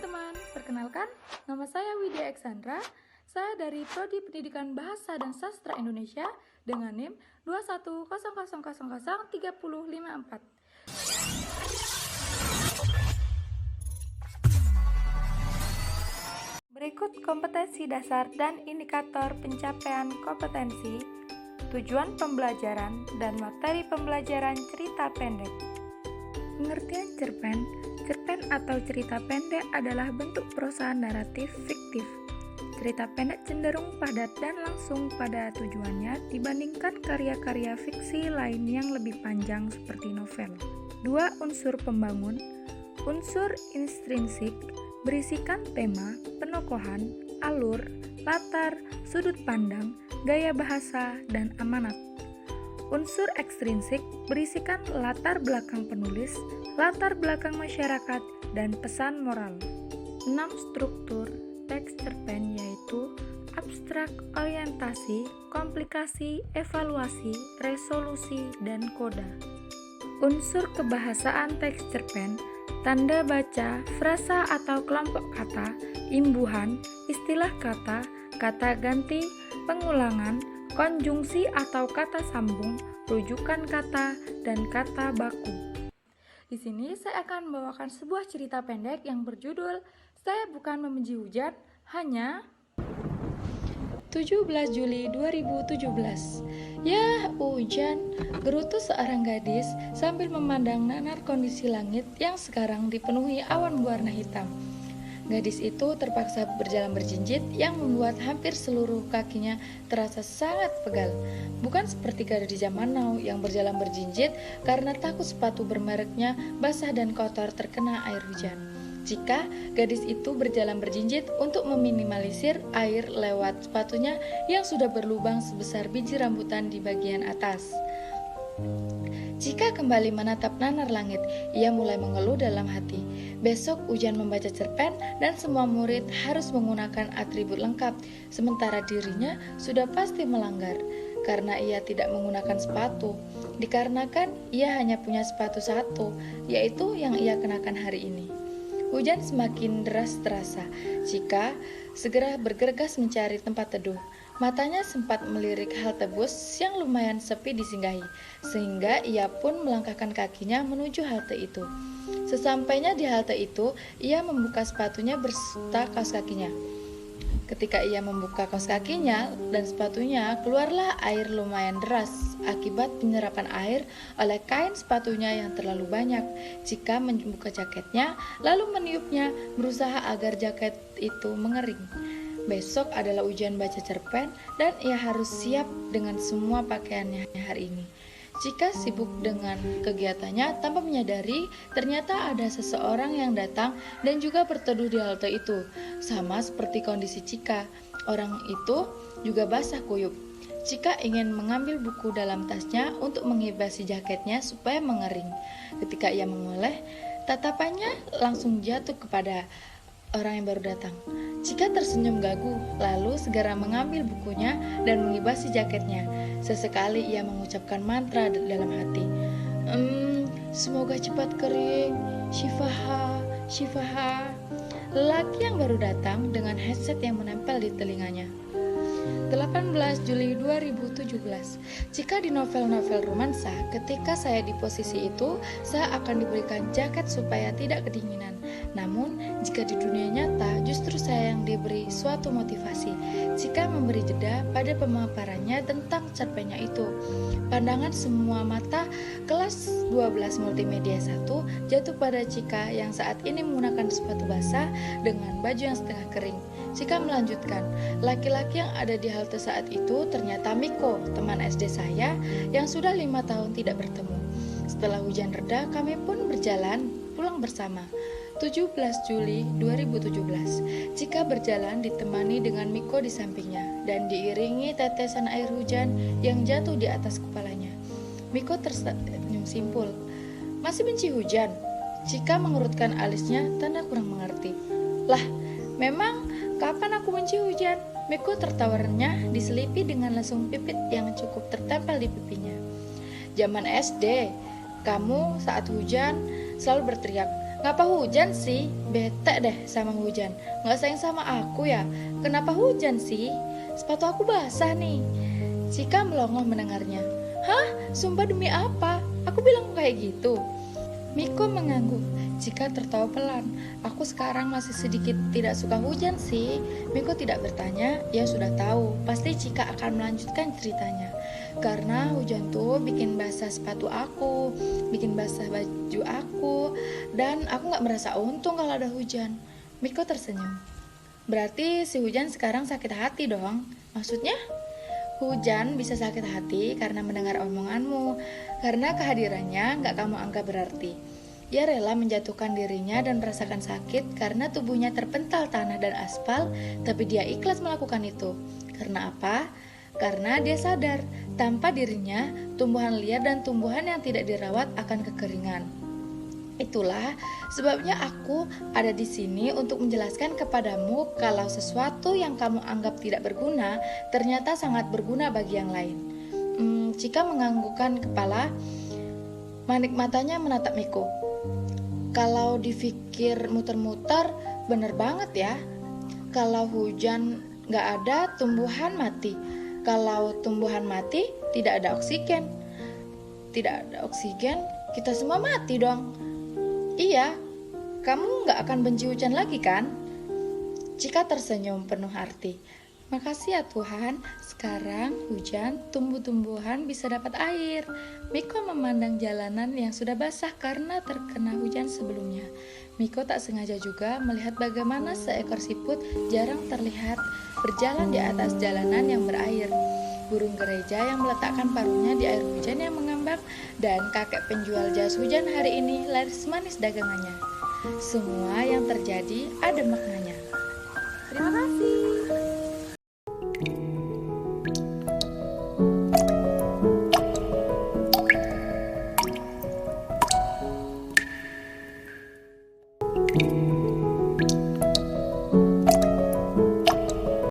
teman-teman, perkenalkan, nama saya Widya Eksandra. Saya dari Prodi Pendidikan Bahasa dan Sastra Indonesia dengan NIM 21000003054. Berikut kompetensi dasar dan indikator pencapaian kompetensi, tujuan pembelajaran, dan materi pembelajaran cerita pendek. Pengertian cerpen. Cerpen atau cerita pendek adalah bentuk prosa naratif fiktif. Cerita pendek cenderung padat dan langsung pada tujuannya dibandingkan karya-karya fiksi lain yang lebih panjang seperti novel. 2. Unsur pembangun. Unsur intrinsik berisikan tema, penokohan, alur, latar, sudut pandang, gaya bahasa, dan amanat. Unsur ekstrinsik berisikan latar belakang penulis, latar belakang masyarakat, dan pesan moral. 6. Struktur teks cerpen yaitu abstrak, orientasi, komplikasi, evaluasi, resolusi, dan koda. Unsur kebahasaan teks cerpen, tanda baca, frasa atau kelompok kata, imbuhan, istilah kata, kata ganti, pengulangan, konjungsi atau kata sambung, rujukan kata, dan kata baku. Di sini saya akan membawakan sebuah cerita pendek yang berjudul Saya Bukan Membenci Hujan, hanya 17 Juli 2017. Ya, hujan, gerutu seorang gadis sambil memandang nanar kondisi langit yang sekarang dipenuhi awan berwarna hitam. Gadis itu terpaksa berjalan berjinjit yang membuat hampir seluruh kakinya terasa sangat pegal. Bukan seperti gadis di zaman now yang berjalan berjinjit karena takut sepatu bermereknya basah dan kotor terkena air hujan. Jika gadis itu berjalan berjinjit untuk meminimalisir air lewat sepatunya yang sudah berlubang sebesar biji rambutan di bagian atas. Jika kembali menatap nanar langit, ia mulai mengeluh dalam hati. Besok ujian membaca cerpen dan semua murid harus menggunakan atribut lengkap, sementara dirinya sudah pasti melanggar karena ia tidak menggunakan sepatu. Dikarenakan ia hanya punya sepatu satu, yaitu yang ia kenakan hari ini. Hujan semakin deras terasa. Jika segera bergegas mencari tempat teduh. Matanya sempat melirik halte bus yang lumayan sepi disinggahi, sehingga ia pun melangkahkan kakinya menuju halte itu. Sesampainya di halte itu, ia membuka sepatunya berserta kaos kakinya. Ketika ia membuka kaos kakinya dan sepatunya, keluarlah air lumayan deras akibat penyerapan air oleh kain sepatunya yang terlalu banyak. Jika membuka jaketnya, lalu meniupnya, berusaha agar jaket itu mengering. Besok adalah ujian baca cerpen dan ia harus siap dengan semua pakaiannya hari ini. Jika sibuk dengan kegiatannya tanpa menyadari, ternyata ada seseorang yang datang dan juga berteduh di halte itu. Sama seperti kondisi Cika, orang itu juga basah kuyup. Cika ingin mengambil buku dalam tasnya untuk mengibasi jaketnya supaya mengering. Ketika ia menoleh, tatapannya langsung jatuh kepada orang yang baru datang. Cika tersenyum gagu, lalu segera mengambil bukunya dan mengibasi jaketnya. Sesekali ia mengucapkan mantra dalam hati. Semoga cepat kering, Shifaha, Shifaha. Lelaki yang baru datang dengan headset yang menempel di telinganya. 18 Juli 2017. Jika di novel-novel romansa, ketika saya di posisi itu, saya akan diberikan jaket supaya tidak kedinginan. Namun, jika di dunia nyata, justru saya yang diberi suatu motivasi. Jika memberi jeda pada pemaparannya tentang cerpennya itu. Pandangan semua mata kelas 12 multimedia 1 jatuh pada Cika yang saat ini menggunakan sepatu basah dengan baju yang setengah kering. Cika melanjutkan, laki-laki yang ada di halte saat itu ternyata Miko, teman SD saya yang sudah 5 tahun tidak bertemu. Setelah hujan reda, kami pun berjalan pulang bersama. 17 Juli 2017. Cika berjalan ditemani dengan Miko di sampingnya dan diiringi tetesan air hujan yang jatuh di atas kepalanya. Miko tersenyum simpul. Masih benci hujan? Cika mengerutkan alisnya tanda kurang mengerti. Lah, memang kapan aku benci hujan? Miko tertawa renyah diselipi dengan lesung pipit yang cukup tertempel di pipinya. Zaman SD, kamu saat hujan selalu berteriak, Ngapa hujan sih? Bete deh sama hujan. Nggak sayang sama aku ya? Kenapa hujan sih? Sepatu aku basah nih. Cika melongoh mendengarnya. Hah? Sumpah demi apa? Aku bilang kayak gitu. Miko mengangguk. Cika tertawa pelan. Aku sekarang masih sedikit tidak suka hujan sih. Miko tidak bertanya, ia sudah tahu. Pasti Cika akan melanjutkan ceritanya. Karena hujan tuh bikin basah sepatu aku, bikin basah baju aku, dan aku gak merasa untung kalau ada hujan. Miko tersenyum. Berarti si hujan sekarang sakit hati dong. Maksudnya? Hujan bisa sakit hati karena mendengar omonganmu, karena kehadirannya gak kamu anggap berarti. Ia rela menjatuhkan dirinya dan merasakan sakit karena tubuhnya terpental tanah dan aspal, tapi dia ikhlas melakukan itu. Karena apa? Karena dia sadar, tanpa dirinya, tumbuhan liar dan tumbuhan yang tidak dirawat akan kekeringan. Itulah sebabnya aku ada di sini untuk menjelaskan kepadamu kalau sesuatu yang kamu anggap tidak berguna, ternyata sangat berguna bagi yang lain. Cika menganggukkan kepala, manik matanya menatap Miko. Kalau dipikir muter-muter, bener banget ya. Kalau hujan gak ada, tumbuhan mati. Kalau tumbuhan mati, tidak ada oksigen. Tidak ada oksigen, kita semua mati dong. Iya, kamu gak akan benci hujan lagi kan? Cika tersenyum penuh arti. Makasih ya Tuhan, sekarang hujan, tumbuh-tumbuhan bisa dapat air. Miko memandang jalanan yang sudah basah karena terkena hujan sebelumnya. Miko tak sengaja juga melihat bagaimana seekor siput jarang terlihat berjalan di atas jalanan yang berair. Burung gereja yang meletakkan paruhnya di air hujan yang mengambang, dan kakek penjual jas hujan hari ini laris manis dagangannya. Semua yang terjadi ada maknanya. Terima kasih.